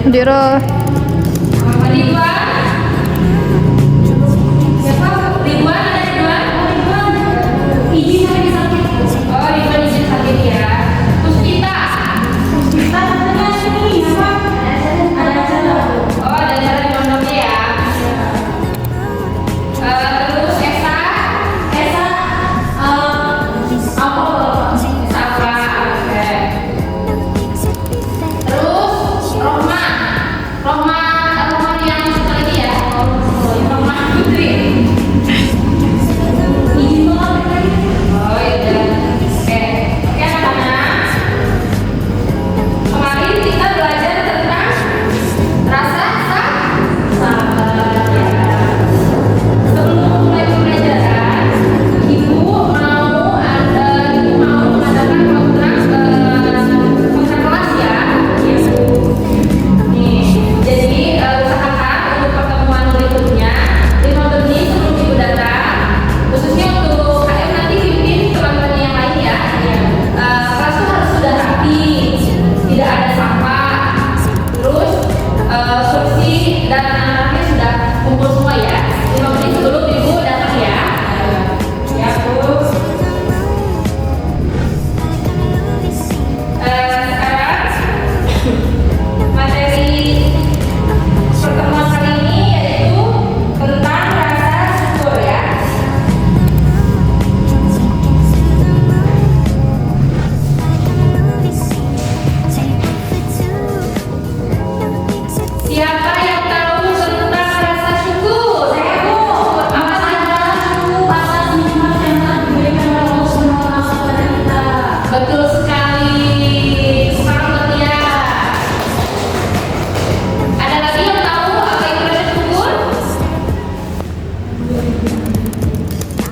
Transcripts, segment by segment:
Dira.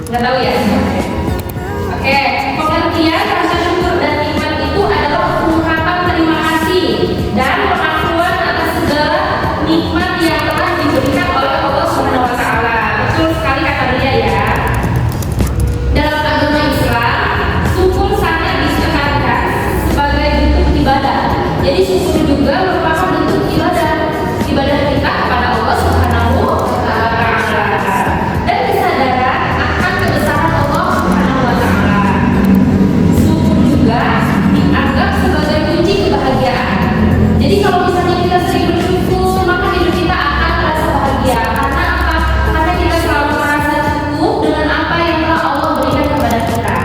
Nggak tahu ya? Oke, pengertian rasa syukur dan nikmat itu adalah ungkapan terima kasih dan pengakuan atas segala nikmat yang telah diberikan oleh Allah Subhanahu wa Ta'ala. Betul sekali kata dia ya. Dalam agama Islam, syukur sangat ditekankan sebagai bentuk ibadah. Jadi syukur juga merupakan bentuk ibadah kita kepada Allah Subhanahu wa Ta'ala. Dan kesadaran akan kebesaran Allah Subhanahu wa Ta'ala. Syukur juga dianggap sebagai kunci kebahagiaan. Jadi kalau misalnya kita sering bersyukur, maka hidup kita akan merasa bahagia. Karena apa? Karena kita selalu merasa cukup dengan apa yang telah Allah berikan kepada kita.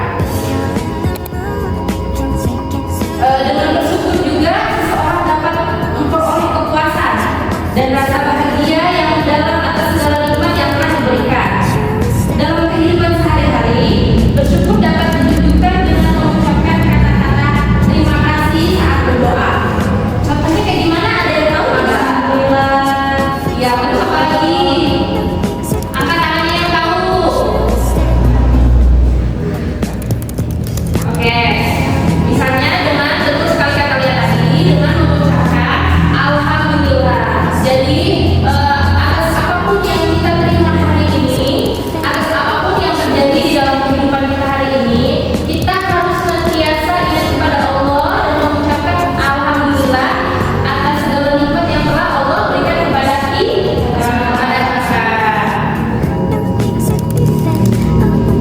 Dengan bersyukur juga seseorang dapat memperoleh kepuasan dan rasa bahagia yang mendalam atas segala nikmat yang telah diberikan. Dalam kehidupan sehari-hari, bersyukur dapat ditunjukkan dengan mengucapkan kata-kata terima kasih saat berdoa. Contohnya kayak gimana? Ada yang tahu nggak? Alhamdulillah. Ya, betul lagi. Angkat tangannya yang tahu. Oke. Misalnya dengan betul sekali kata lihat tadi dengan mengucapkan alhamdulillah. Jadi atas apapun yang kita terima hari ini, atas apapun yang terjadi di dalam kehidupan kita hari ini, kita harus senantiasa ingat kepada Allah dan mengucapkan alhamdulillah atas segala nikmat yang telah Allah berikan kepada kita.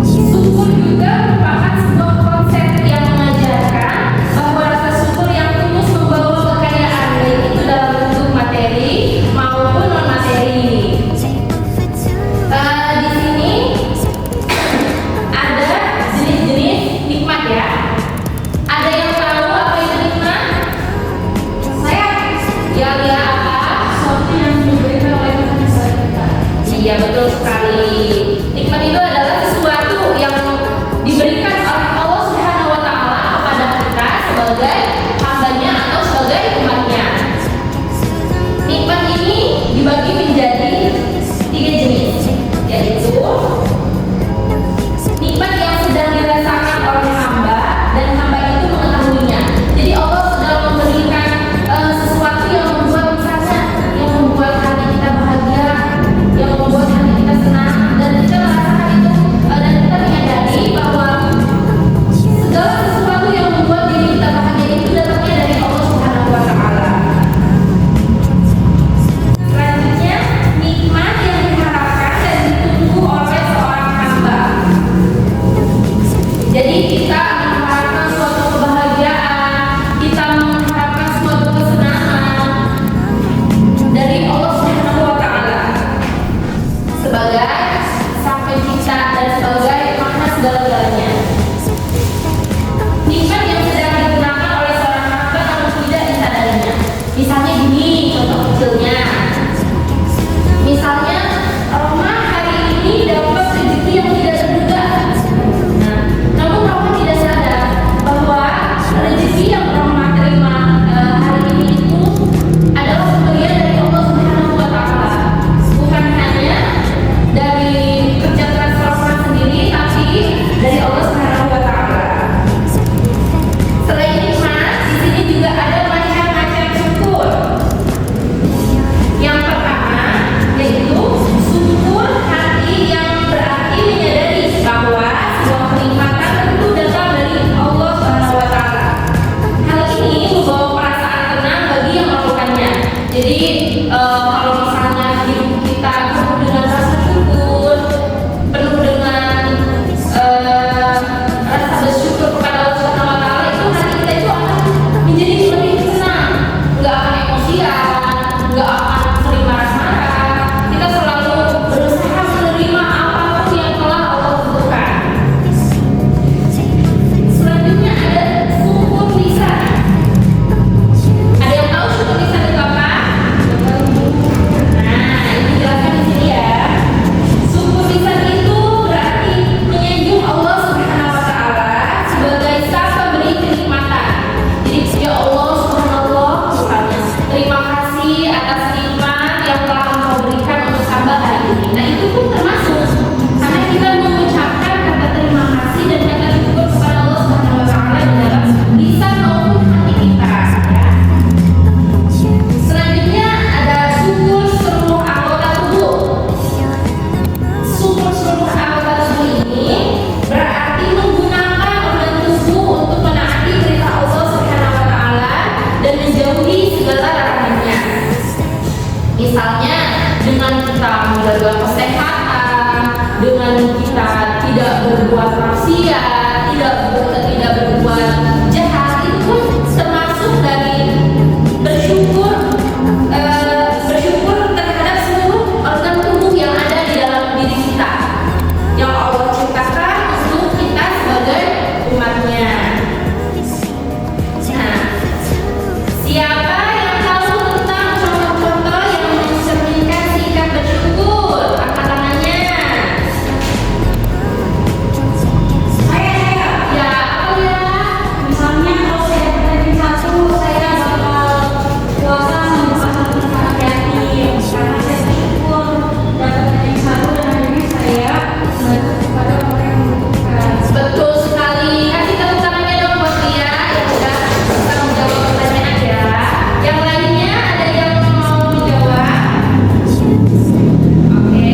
Syukur juga merupakan sebuah konsep yang mengajarkan bahwa rasa syukur yang tulus membawa kekayaan, baik itu dalam bentuk materi maupun non materi. Di sini ada jenis-jenis nikmat ya. Ada yang tahu apa itu nikmat? Saya ya apa? Sesuatu yang diberikan oleh Tuhan kepada kita. Iya, betul sekali. Nikmat itu adalah sesuatu yang diberikan oleh Allah Subhanahu wa Ta'ala kepada kita sebagai hambanya atau sebagai umatnya. Nikmat ini dibagi menjadi 3 jenis, yaitu nikmat yang sedang dirasakan oleh hamba dan hamba itu mengetahuinya. Jadi Allah sedang memberikan sesuatu yang membuat misalnya yang membuat hati kita bahagia, yang membuat hati kita senang, dan kita merasakan itu dan kita menyadari bahwa segala sesuatu yang membuat diri kita bahagia itu datangnya dari Allah Subhanahu wa Ta'ala. Misalnya dengan kita menjaga kesehatan, dengan kita tidak berbuat maksiat, tidak berbuat jahat, itu pun termasuk dari bersyukur terhadap seluruh organ tubuh yang ada di dalam diri kita, yang Allah ciptakan untuk kita sebagai umatnya. Nah, siapa yang tahu tentang contoh-contoh yang mencerminkan sikap bersyukur? Angkat tangannya. Saya. Ya, apa ya? Misalnya kalau saya ranking 1, saya bakal puasa sampai hati-hati karena saya bersyukur dapat ranking 1 dan akhirnya saya membantu kepada orang yang membutuhkan. Betul sekali. Kasih tepuk tangannya dong buat dia yang udah bisa menjawab pertanyaan ya. Yang lainnya ada yang mau menjawab? Oke,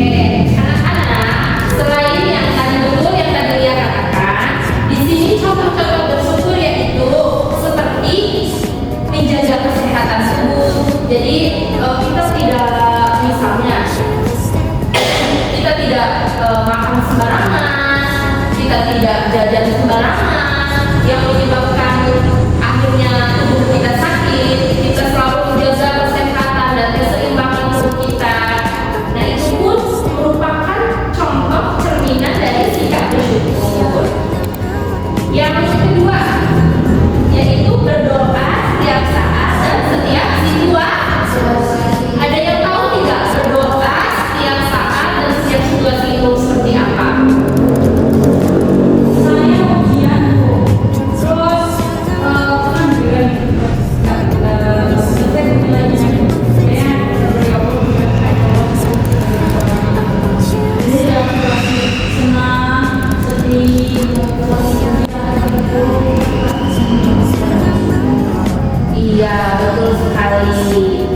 anak-anak, selain yang tadi betul yang tadi Lia katakan, di sini contoh-contoh bersyukur yaitu seperti menjaga kesehatan tubuh. Jadi kita tidak, misalnya kita tidak makan sembarangan, kita tidak jajan sembarangan yang menyebabkan akhirnya tubuh kita sakit. Kita selalu menjaga kesehatan dan keseimbangan tubuh kita. Nah, itu pun merupakan contoh cerminan dari sikap bersyukur. Yang kedua yaitu berdoa setiap saat dan setiap situasi. Ada yang tahu tidak berdoa setiap saat dan setiap situasi itu seperti apa? Saya ujian tuh, terus kan juga selesai nilainya saya bergabung dengan jadi dalam situasi senang, sedih, Iya, betul sekali.